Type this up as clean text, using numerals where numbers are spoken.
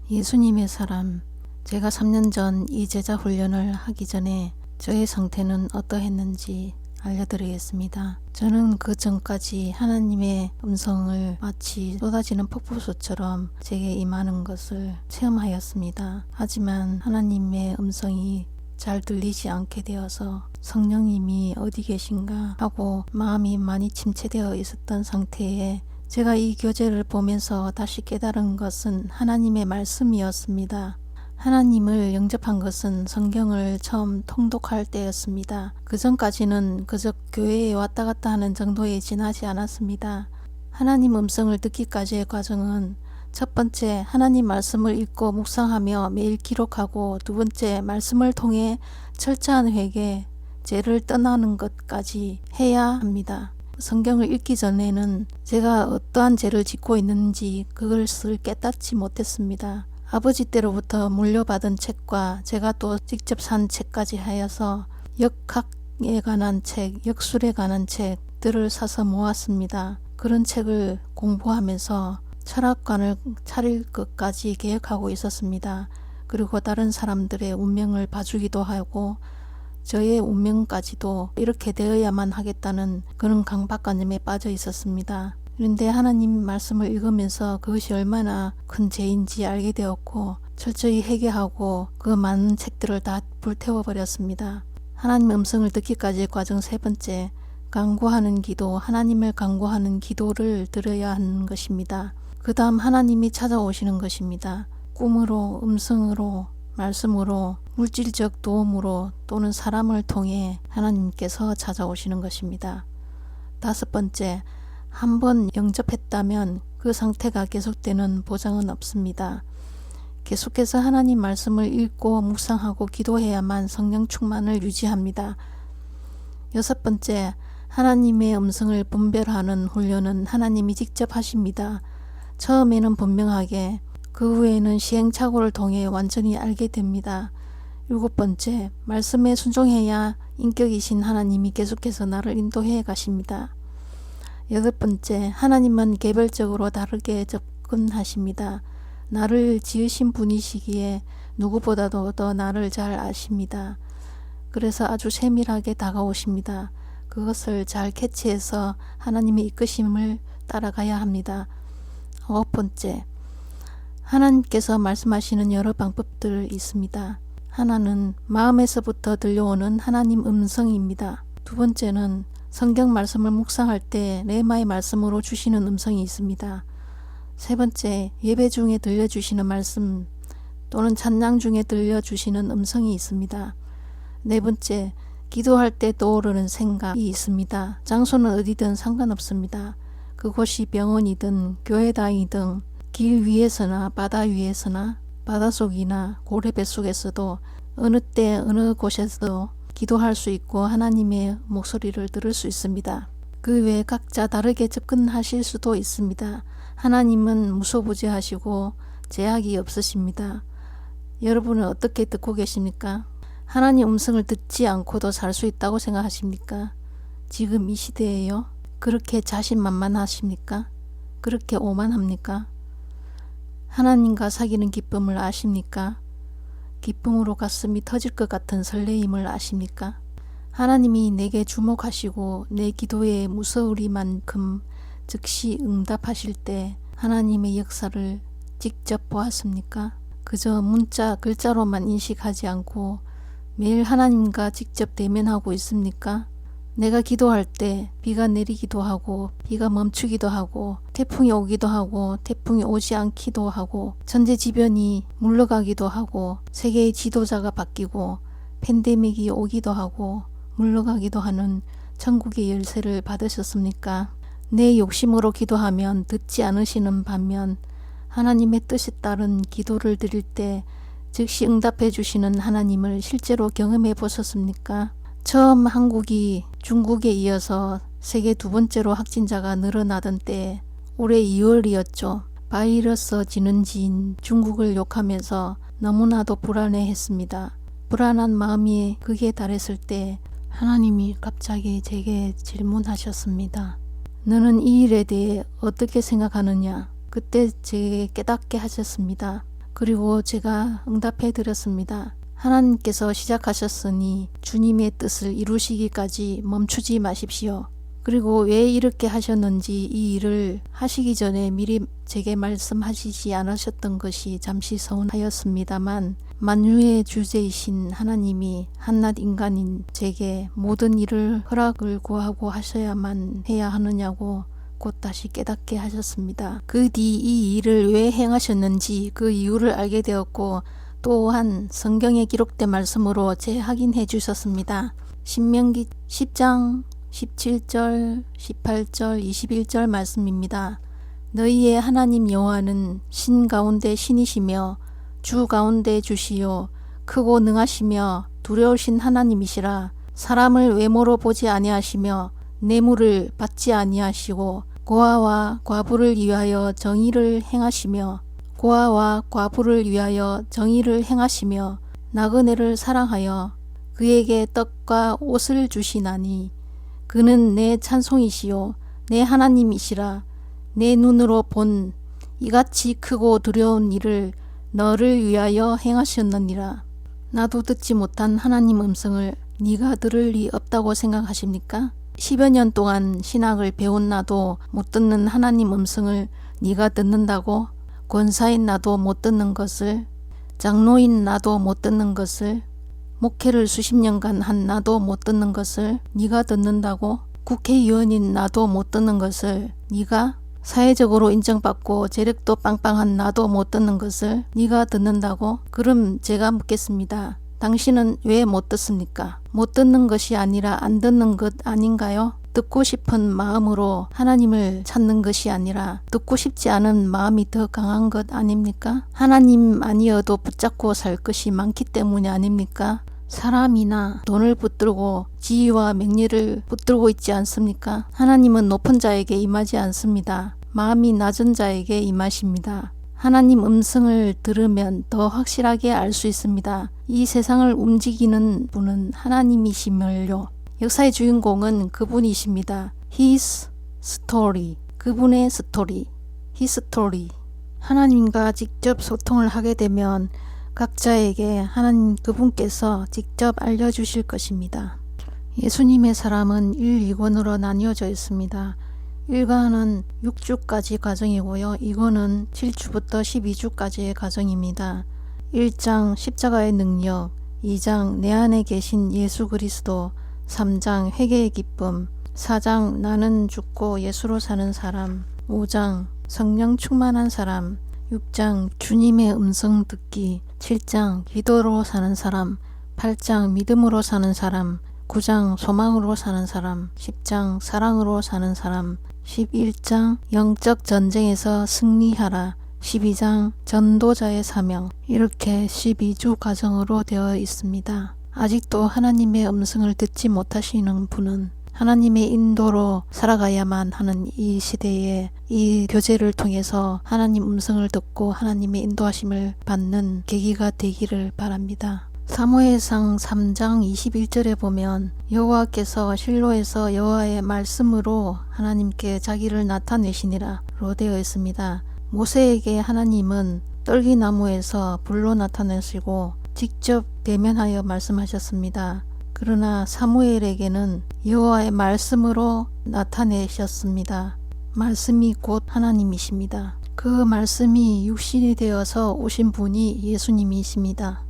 예수님의 사람, 제가 3년 전 이 제자 훈련을 하기 전에 저의 상태는 어떠했는지 알려드리겠습니다. 저는 그 전까지 하나님의 음성을 마치 쏟아지는 폭포수처럼 제게 임하는 것을 체험하였습니다. 하지만 하나님의 음성이 잘 들리지 않게 되어서 성령님이 어디 계신가 하고 마음이 많이 침체되어 있었던 상태에 제가 이 교재를 보면서 다시 깨달은 것은 하나님의 말씀이었습니다. 하나님을 영접한 것은 성경을 처음 통독할 때였습니다. 그 전까지는 그저 교회에 왔다 갔다 하는 정도에 지나지 않았습니다. 하나님 음성을 듣기까지의 과정은 첫 번째, 하나님 말씀을 읽고 묵상하며 매일 기록하고, 두 번째, 말씀을 통해 철저한 회개, 죄를 떠나는 것까지 해야 합니다. 성경을 읽기 전에는 제가 어떠한 죄를 짓고 있는지 그것을 깨닫지 못했습니다. 아버지 때로부터 물려받은 책과 제가 또 직접 산 책까지 하여서 역학에 관한 책, 역술에 관한 책들을 사서 모았습니다. 그런 책을 공부하면서 철학관을 차릴 것까지 계획하고 있었습니다. 그리고 다른 사람들의 운명을 봐주기도 하고 저의 운명까지도 이렇게 되어야만 하겠다는 그런 강박관념에 빠져 있었습니다. 그런데 하나님 말씀을 읽으면서 그것이 얼마나 큰 죄인지 알게 되었고 철저히 회개하고 그 많은 책들을 다 불태워버렸습니다. 하나님 음성을 듣기까지의 과정 세 번째, 간구하는 기도, 하나님을 간구하는 기도를 드려야 하는 것입니다. 그 다음 하나님이 찾아오시는 것입니다. 꿈으로, 음성으로, 말씀으로, 물질적 도움으로 또는 사람을 통해 하나님께서 찾아오시는 것입니다. 다섯 번째, 한번 영접했다면 그 상태가 계속되는 보장은 없습니다. 계속해서 하나님 말씀을 읽고 묵상하고 기도해야만 성령 충만을 유지합니다. 여섯 번째, 하나님의 음성을 분별하는 훈련은 하나님이 직접 하십니다. 처음에는 분명하게, 그 후에는 시행착오를 통해 완전히 알게 됩니다. 일곱 번째, 말씀에 순종해야 인격이신 하나님이 계속해서 나를 인도해 가십니다. 여덟 번째, 하나님은 개별적으로 다르게 접근하십니다. 나를 지으신 분이시기에 누구보다도 더 나를 잘 아십니다. 그래서 아주 세밀하게 다가오십니다. 그것을 잘 캐치해서 하나님의 이끄심을 따라가야 합니다. 아홉 번째, 하나님께서 말씀하시는 여러 방법들이 있습니다. 하나는 마음에서부터 들려오는 하나님 음성입니다. 두 번째는 성경 말씀을 묵상할 때 레마의 말씀으로 주시는 음성이 있습니다. 세 번째, 예배 중에 들려주시는 말씀 또는 찬양 중에 들려주시는 음성이 있습니다. 네 번째, 기도할 때 떠오르는 생각이 있습니다. 장소는 어디든 상관없습니다. 그곳이 병원이든 교회당이든 길 위에서나 바다 위에서나 바닷속이나 고래 뱃속에서도 어느 때 어느 곳에서도 기도할 수 있고 하나님의 목소리를 들을 수 있습니다. 그 외에 각자 다르게 접근하실 수도 있습니다. 하나님은 무소부재하시고 제약이 없으십니다. 여러분은 어떻게 듣고 계십니까? 하나님 음성을 듣지 않고도 살 수 있다고 생각하십니까? 지금 이 시대에요? 그렇게 자신만만하십니까? 그렇게 오만합니까? 하나님과 사귀는 기쁨을 아십니까? 기쁨으로 가슴이 터질 것 같은 설레임을 아십니까? 하나님이 내게 주목하시고 내 기도에 무서우리만큼 즉시 응답하실 때 하나님의 역사를 직접 보았습니까? 그저 문자 글자로만 인식하지 않고 매일 하나님과 직접 대면하고 있습니까? 내가 기도할 때 비가 내리기도 하고 비가 멈추기도 하고 태풍이 오기도 하고 태풍이 오지 않기도 하고 천재지변이 물러가기도 하고 세계의 지도자가 바뀌고 팬데믹이 오기도 하고 물러가기도 하는 천국의 열쇠를 받으셨습니까? 내 욕심으로 기도하면 듣지 않으시는 반면 하나님의 뜻에 따른 기도를 드릴 때 즉시 응답해 주시는 하나님을 실제로 경험해 보셨습니까? 처음 한국이 중국에 이어서 세계 두 번째로 확진자가 늘어나던 때 올해 2월이었죠. 바이러스 진흥지인 중국을 욕하면서 너무나도 불안해했습니다. 불안한 마음이 극에 달했을 때 하나님이 갑자기 제게 질문하셨습니다. 너는 이 일에 대해 어떻게 생각하느냐? 그때 제게 깨닫게 하셨습니다. 그리고 제가 응답해 드렸습니다. 하나님께서 시작하셨으니 주님의 뜻을 이루시기까지 멈추지 마십시오. 그리고 왜 이렇게 하셨는지 이 일을 하시기 전에 미리 제게 말씀하시지 않으셨던 것이 잠시 서운하였습니다만 만유의 주제이신 하나님이 한낱 인간인 제게 모든 일을 허락을 구하고 하셔야만 해야 하느냐고 곧 다시 깨닫게 하셨습니다. 그 뒤 이 일을 왜 행하셨는지 그 이유를 알게 되었고 또한 성경에 기록된 말씀으로 재확인해 주셨습니다. 신명기 10장 17절, 18절, 21절 말씀입니다. 너희의 하나님 여호와는 신 가운데 신이시며 주 가운데 주시요 크고 능하시며 두려우신 하나님이시라. 사람을 외모로 보지 아니하시며 뇌물을 받지 아니하시고 고아와 과부를 위하여 정의를 행하시며 나그네를 사랑하여 그에게 떡과 옷을 주시나니 그는 내 찬송이시요 내 하나님이시라. 내 눈으로 본 이같이 크고 두려운 일을 너를 위하여 행하셨느니라. 나도 듣지 못한 하나님 음성을 네가 들을 리 없다고 생각하십니까? 10여 년 동안 신학을 배운 나도 못 듣는 하나님 음성을 네가 듣는다고? 권사인 나도 못 듣는 것을, 장로인 나도 못 듣는 것을, 목회를 수십 년간 한 나도 못 듣는 것을 네가 듣는다고? 국회의원인 나도 못 듣는 것을 네가? 사회적으로 인정받고 재력도 빵빵한 나도 못 듣는 것을 네가 듣는다고? 그럼 제가 묻겠습니다. 당신은 왜 못 듣습니까? 못 듣는 것이 아니라 안 듣는 것 아닌가요? 듣고 싶은 마음으로 하나님을 찾는 것이 아니라 듣고 싶지 않은 마음이 더 강한 것 아닙니까? 하나님 아니어도 붙잡고 살 것이 많기 때문이 아닙니까? 사람이나 돈을 붙들고 지위와 명예를 붙들고 있지 않습니까? 하나님은 높은 자에게 임하지 않습니다. 마음이 낮은 자에게 임하십니다. 하나님 음성을 들으면 더 확실하게 알 수 있습니다. 이 세상을 움직이는 분은 하나님이시멸요. 역사의 주인공은 그분이십니다. His story. 그분의 스토리. His story. 하나님과 직접 소통을 하게 되면 각자에게 하나님 그분께서 직접 알려주실 것입니다. 예수님의 사람은 1, 2권으로 나뉘어져 있습니다. 1권은 6주까지 과정이고요. 2권은 7주부터 12주까지의 과정입니다. 1장 십자가의 능력, 2장 내 안에 계신 예수 그리스도, 3장 회개의 기쁨, 4장 나는 죽고 예수로 사는 사람, 5장 성령 충만한 사람, 6장 주님의 음성 듣기, 7장 기도로 사는 사람, 8장 믿음으로 사는 사람, 9장 소망으로 사는 사람, 10장 사랑으로 사는 사람, 11장 영적 전쟁에서 승리하라, 12장 전도자의 사명. 이렇게 12주 과정으로 되어 있습니다. 아직도 하나님의 음성을 듣지 못하시는 분은 하나님의 인도로 살아가야만 하는 이 시대에 이 교제를 통해서 하나님 음성을 듣고 하나님의 인도하심을 받는 계기가 되기를 바랍니다. 사무엘상 3장 21절에 보면 여호와께서 실로에서 여호와의 말씀으로 하나님께 자기를 나타내시니라로 되어 있습니다. 모세에게 하나님은 떨기나무에서 불로 나타내시고 직접 대면하여 말씀하셨습니다. 그러나 사무엘에게는 여호와의 말씀으로 나타내셨습니다. 말씀이 곧 하나님이십니다. 그 말씀이 육신이 되어서 오신 분이 예수님이십니다.